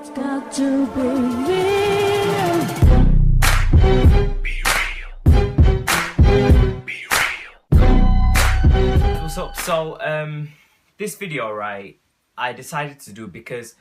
It's got to be real. Be real. Be real. What's up? So, this video, right, I decided to do because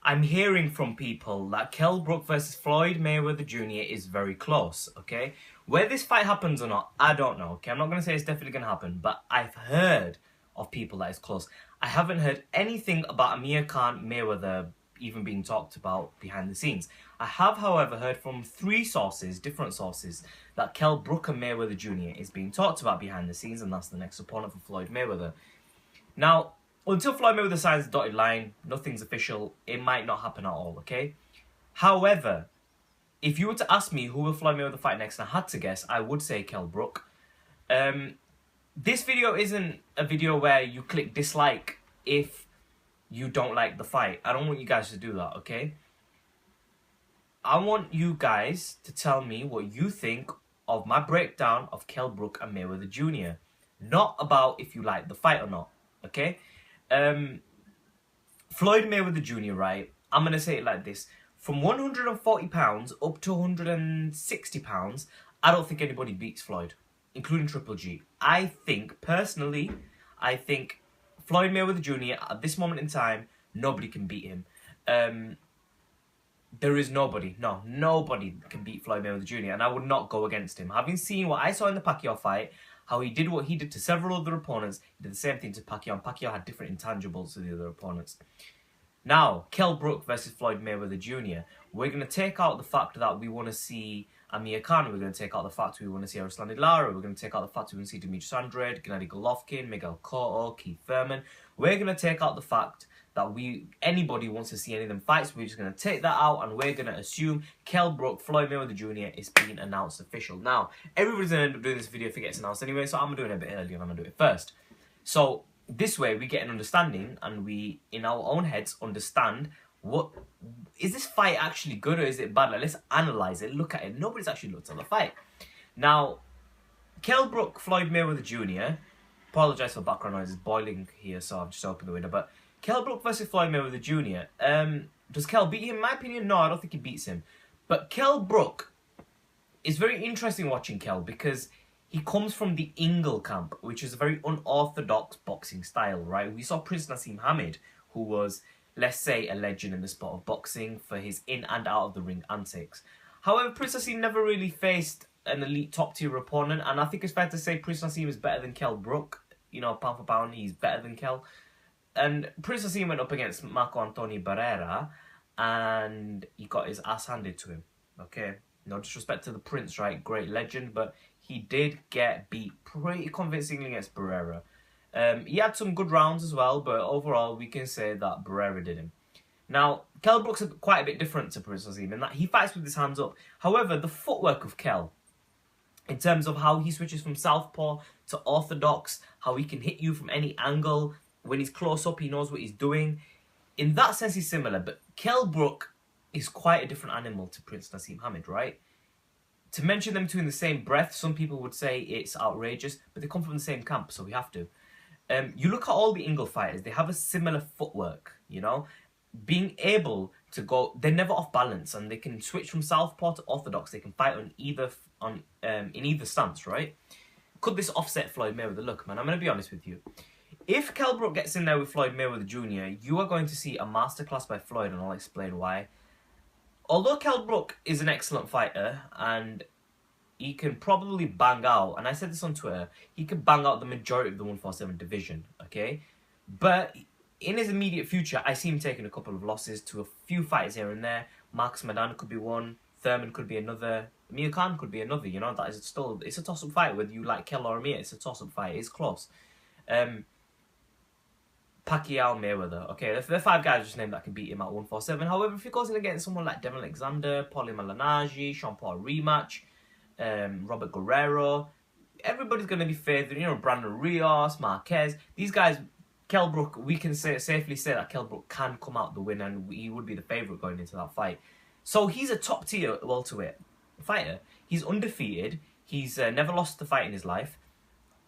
I'm hearing from people that Kell Brook versus Floyd Mayweather Jr. is very close, okay? Where this fight happens or not, I don't know, okay? I'm not going to say it's definitely going to happen, but I've heard of people that it's close. I haven't heard anything about Amir Khan Mayweather even being talked about behind the scenes. I have, however, heard from three sources, different sources, that Kell Brook and Mayweather Jr. is being talked about behind the scenes, and that's the next opponent for Floyd Mayweather. Now, until Floyd Mayweather signs the dotted line, nothing's official. It might not happen at all, okay? However, if you were to ask me who will Floyd Mayweather fight next, and I had to guess, I would say Kell Brook. This video isn't a video where you click dislike if you don't like the fight. I don't want you guys to do that, okay? I want you guys to tell me what you think of my breakdown of Kell Brook and Mayweather Jr. Not about if you like the fight or not, okay? Floyd Mayweather Jr., right? I'm going to say it like this. From 140 pounds up to 160 pounds, I don't think anybody beats Floyd, including Triple G. I think, personally, Floyd Mayweather Jr., at this moment in time, nobody can beat him. There is nobody. No, nobody can beat Floyd Mayweather Jr., and I would not go against him. Having seen what I saw in the Pacquiao fight, how he did what he did to several other opponents, he did the same thing to Pacquiao, and Pacquiao had different intangibles to the other opponents. Now, Kell Brook versus Floyd Mayweather Jr., we're going to take out the fact that we want to see Amir Khan, we're going to take out the fact we want to see Ruslan Lara, we're going to take out the fact we want to see Demetrius Andrade, Gennady Golovkin, Miguel Cotto, Keith Thurman. We're going to take out the fact that anybody wants to see any of them fights. We're just going to take that out, and we're going to assume Kell Brook, Floyd Mayweather Jr. is being announced official. Now, everybody's going to end up doing this video if it gets announced anyway, so I'm doing it a bit earlier and I'm going to do it first. So, this way we get an understanding, and we, in our own heads, understand what is this fight actually good or is it bad? Like, let's analyze it, look at it. Nobody's actually looked at the fight. Now, Kell Brook, Floyd Mayweather Jr. Apologise for background noise, it's boiling here, so I've just opened the window. But Kell Brook versus Floyd Mayweather Jr. Does Kell beat him? In my opinion, no, I don't think he beats him. But Kell Brook is very interesting watching Kell because he comes from the Ingle camp, which is a very unorthodox boxing style, right? We saw Prince Naseem Hamed, who was, let's say, a legend in the sport of boxing for his in and out of the ring antics. However, Prince Naseem never really faced an elite top tier opponent, and I think it's fair to say Prince Naseem is better than Kell Brook. You know, pound for pound, he's better than Kell. And Prince Naseem went up against Marco Antonio Barrera, and he got his ass handed to him. Okay, no disrespect to the Prince, right? Great legend, but he did get beat pretty convincingly against Barrera. He had some good rounds as well, but overall we can say that Barrera did him. Now, Kell Brook's quite a bit different to Prince Naseem in that he fights with his hands up. However, the footwork of Kell, in terms of how he switches from southpaw to orthodox, how he can hit you from any angle. When he's close up, he knows what he's doing. In that sense, he's similar. But Kell Brook is quite a different animal to Prince Naseem Hamed, right? To mention them two in the same breath, some people would say it's outrageous, but they come from the same camp, so we have to. You look at all the Ingle fighters, they have a similar footwork, you know? Being able to go, they're never off balance, and they can switch from southpaw to orthodox. They can fight in either stance, right? Could this offset Floyd Mayweather? Look, man, I'm going to be honest with you. If Kell Brook gets in there with Floyd Mayweather Jr., you are going to see a masterclass by Floyd, and I'll explain why. Although Kell Brook is an excellent fighter, and he can probably bang out, and I said this on Twitter, he can bang out the majority of the 147 division, okay? But in his immediate future, I see him taking a couple of losses to a few fighters here and there. Marcus Madan could be one, Thurman could be another, Amir Khan could be another, you know? That is still, it's a toss-up fight, whether you like Kell or Amir, it's a toss-up fight, it's close. Pacquiao, Mayweather. Okay, there are five guys just named that can beat him at 147. However, if he goes in against someone like Devin Alexander, Paulie Malignaggi, Sean Paul rematch, Robert Guerrero, everybody's going to be favored. You know, Brandon Rios, Marquez. These guys, Kell Brook, we can safely say that Kell Brook can come out the winner, and he would be the favourite going into that fight. So he's a top tier welterweight fighter. He's undefeated. He's never lost a fight in his life.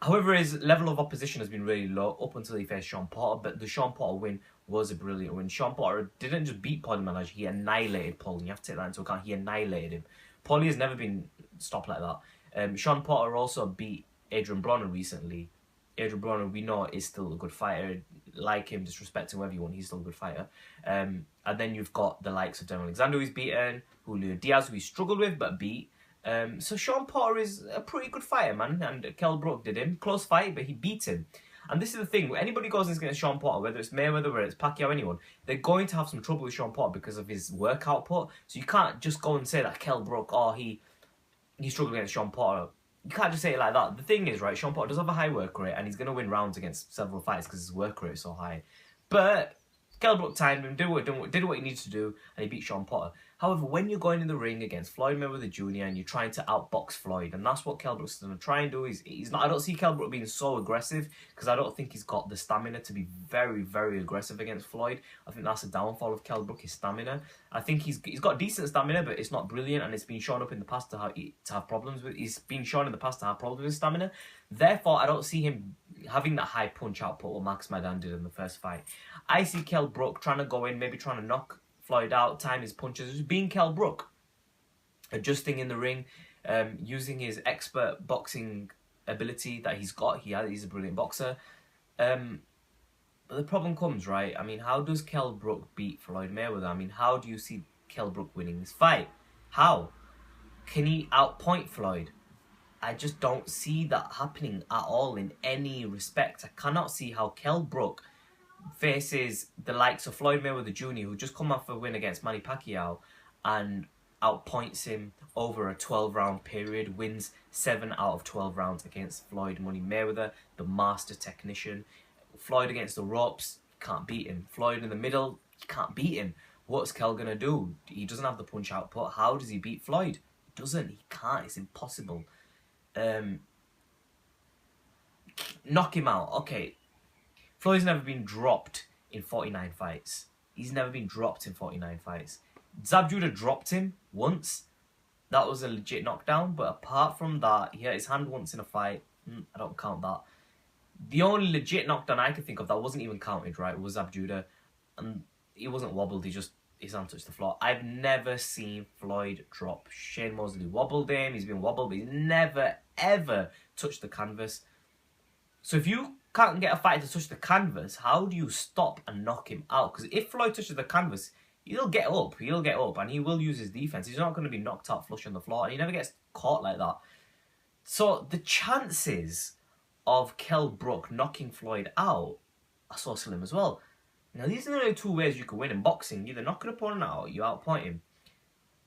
However, his level of opposition has been really low up until he faced Sean Porter, but the Sean Porter win was a brilliant win. Sean Porter didn't just beat Paulie Malignaggi, he annihilated Paulie. You have to take that into account. He annihilated him. Paulie has never been stopped like that. Sean Porter also beat Adrian Broner recently. Adrian Broner, we know, is still a good fighter. Like him, disrespect him, whatever you want, he's still a good fighter. And then you've got the likes of Devin Alexander, who's beaten, Julio Diaz, who he struggled with but beat. So Sean Porter is a pretty good fighter, man, and Kell Brook did him. Close fight, but he beat him. And this is the thing, when anybody goes against Sean Porter, whether it's Mayweather, whether it's Pacquiao, anyone, they're going to have some trouble with Sean Porter because of his work output. So you can't just go and say that Kell Brook, he struggled against Sean Porter. You can't just say it like that. The thing is, right, Sean Porter does have a high work rate, and he's going to win rounds against several fights because his work rate is so high. But Kell Brook timed him, did what he needed to do, and he beat Sean Porter. However, when you're going in the ring against Floyd Mayweather Jr. and you're trying to outbox Floyd, and that's what Kell Brook's going to try and do. He's not. I don't see Kell Brook being so aggressive because I don't think he's got the stamina to be very, very aggressive against Floyd. I think that's the downfall of Kell Brook, his stamina. I think he's got decent stamina, but it's not brilliant, and it's been shown up in the past to have problems with. He's been shown in the past to have problems with his stamina. Therefore, I don't see him having that high punch output what Max Maidan did in the first fight. I see Kell Brook trying to go in, maybe trying to knock Floyd out, time his punches, just being Kell Brook, adjusting in the ring, using his expert boxing ability that he's got. He's a brilliant boxer. But the problem comes, right? I mean, how does Kell Brook beat Floyd Mayweather? I mean, how do you see Kell Brook winning this fight? How? Can he outpoint Floyd? I just don't see that happening at all in any respect. I cannot see how Kell Brook faces the likes of Floyd Mayweather Jr., who just come off a win against Manny Pacquiao and outpoints him over a 12-round period, wins 7 out of 12 rounds against Floyd Money Mayweather, the master technician. Floyd against the ropes, can't beat him. Floyd in the middle, you can't beat him. What's Kell gonna do? He doesn't have the punch output. How does he beat Floyd? He doesn't. He can't. It's impossible. Knock him out. Okay. Floyd's never been dropped in 49 fights. He's never been dropped in 49 fights. Zab Judah dropped him once. That was a legit knockdown. But apart from that, he hurt his hand once in a fight. I don't count that. The only legit knockdown I could think of that wasn't even counted, right, was Zab Judah. And he wasn't wobbled. His hand touched the floor. I've never seen Floyd drop. Shane Mosley wobbled him. He's been wobbled, but he's never, ever touched the canvas. So if you can't get a fighter to touch the canvas, how do you stop and knock him out? Because if Floyd touches the canvas, he'll get up, and he will use his defense. He's not going to be knocked out flush on the floor, and he never gets caught like that. So the chances of Kell Brook knocking Floyd out are so slim as well. Now, these are the only two ways you can win in boxing. You either knock an opponent out or you outpoint him.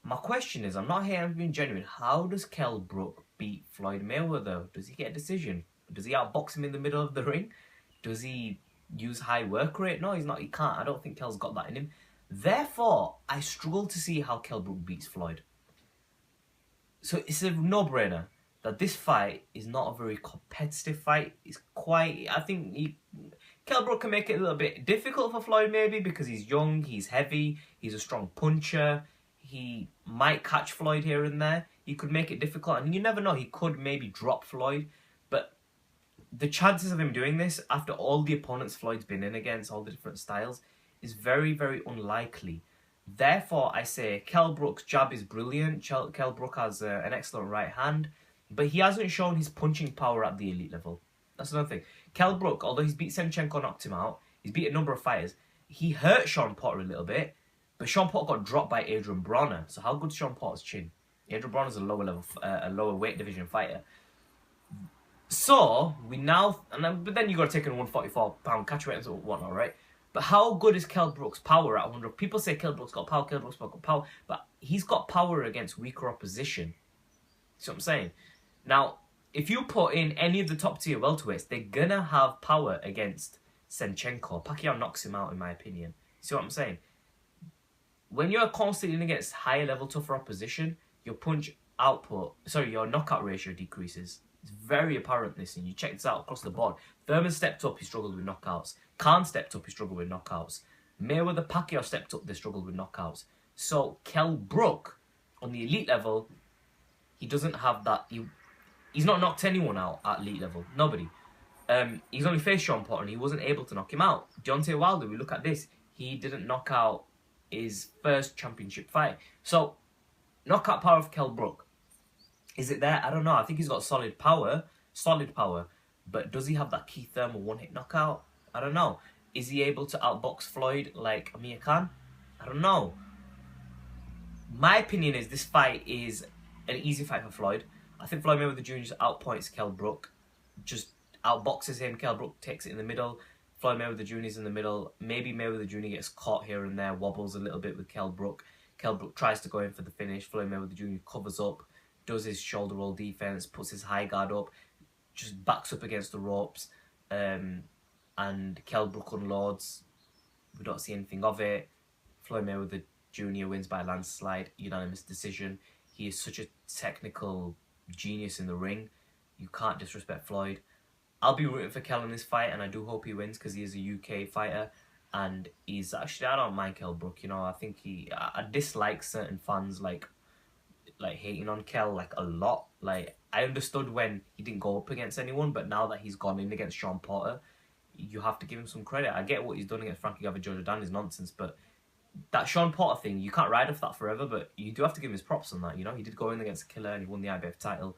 My question is, I'm not here, I'm being genuine. How does Kell Brook beat Floyd Mayweather? Does he get a decision? Does he outbox him in the middle of the ring? Does he use high work rate? No, he's not. He can't. I don't think Kell's got that in him. Therefore, I struggle to see how Kell Brook beats Floyd. So it's a no-brainer that this fight is not a very competitive fight. It's quite... I think Kell Brook can make it a little bit difficult for Floyd maybe because he's young, he's heavy, he's a strong puncher. He might catch Floyd here and there. He could make it difficult. And you never know, he could maybe drop Floyd. But the chances of him doing this, after all the opponents Floyd's been in against, all the different styles, is very, very unlikely. Therefore, I say Kell Brook's jab is brilliant. Kell Brook has an excellent right hand, but he hasn't shown his punching power at the elite level. That's another thing. Kell Brook, although he's beat Senchenko, knocked him out, he's beat a number of fighters, he hurt Sean Porter a little bit, but Sean Porter got dropped by Adrian Broner. So how good's Sean Porter's chin? Adrian Broner's a lower weight division fighter. So, but then you got to take in a 144-pound catch weight and whatnot, right? But how good is Kell Brook's power at 100? People say Kell Brook's got power, but he's got power against weaker opposition. See what I'm saying? Now, if you put in any of the top-tier welterweights, they're going to have power against Senchenko. Pacquiao knocks him out, in my opinion. See what I'm saying? When you're constantly against higher-level, tougher opposition, your your knockout ratio decreases. It's very apparent, this, and you check this out across the board. Thurman stepped up, he struggled with knockouts. Khan stepped up, he struggled with knockouts. Mayweather, Pacquiao stepped up, they struggled with knockouts. So, Kell Brook, on the elite level, he doesn't have that. He's not knocked anyone out at elite level. Nobody. He's only faced Sean Porter and he wasn't able to knock him out. Deontay Wilder, we look at this. He didn't knock out his first championship fight. So, knockout power of Kell Brook. Is it there? I don't know. I think he's got solid power. But does he have that key thermal one-hit knockout? I don't know. Is he able to outbox Floyd like Amir Khan? I don't know. My opinion is this fight is an easy fight for Floyd. I think Floyd Mayweather Jr. just outpoints Kell Brook. Just outboxes him. Kell Brook takes it in the middle. Floyd Mayweather Jr. is in the middle. Maybe Mayweather Jr. gets caught here and there, wobbles a little bit with Kell Brook. Kell Brook tries to go in for the finish. Floyd Mayweather Jr. covers up, does his shoulder roll defense, puts his high guard up, just backs up against the ropes, and Kell Brook unloads. We don't see anything of it. Floyd Mayweather Jr. wins by landslide, unanimous decision. He is such a technical genius in the ring. You can't disrespect Floyd. I'll be rooting for Kell in this fight, and I do hope he wins because he is a UK fighter. And he's actually, I don't mind Kell Brook, you know. I think I dislike certain fans like hating on Kell like a lot. Like, I understood when he didn't go up against anyone, but now that he's gone in against Sean Porter, you have to give him some credit. I get what he's done against Frankie Gavajojo is nonsense, but that Sean Porter thing, you can't ride off that forever, but you do have to give him his props on that, you know. He did go in against a killer and he won the IBF title.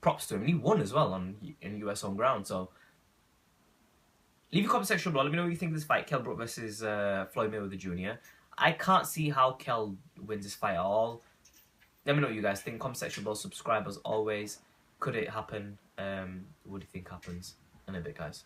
Props to him, and he won as well in US home ground. So leave your comment section below. Let me know what you think of this fight, Kell Brook versus Floyd Mayweather Jr. I can't see how Kell wins this fight at all. Let me know what you guys think. Comment section below. Subscribe as always. Could it happen? What do you think happens? In a bit, guys.